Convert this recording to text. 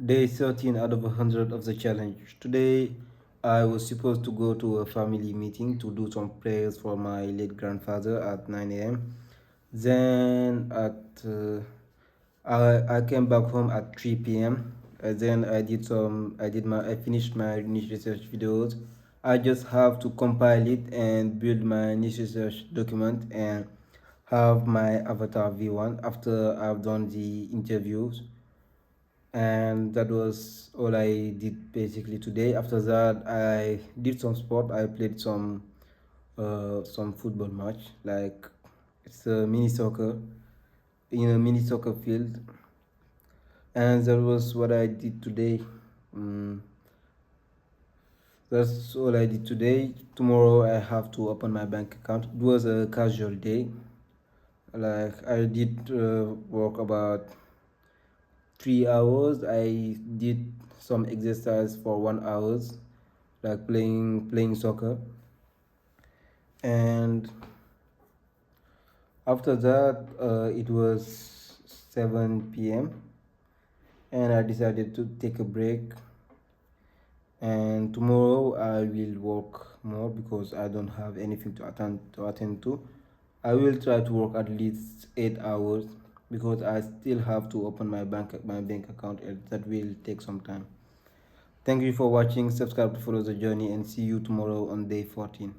Day 13 out of 100 of the challenge. Today, I was supposed to go to a family meeting to do some prayers for my late grandfather at 9 a.m. Then I came back home at 3 p.m. Then I finished my niche research videos. I just have to compile it and build my niche research document and have my avatar V1 after I've done the interviews, and that was all I did basically today. After that, I did some sport. I played some football match, like it's a mini soccer in a mini soccer field, and that was what I did today. Mm, that's all I did today. Tomorrow I have to open my bank account. It was a casual day. Like I did work about 3 hours. I did some exercise for 1 hours, like playing soccer, and after that it was 7 p.m. and I decided to take a break. And tomorrow I will work more because I don't have anything to attend to. I will try to work at least 8 hours because I still have to open my bank account, and that will take some time. Thank you for watching. Subscribe to follow the journey and see you tomorrow on day 14.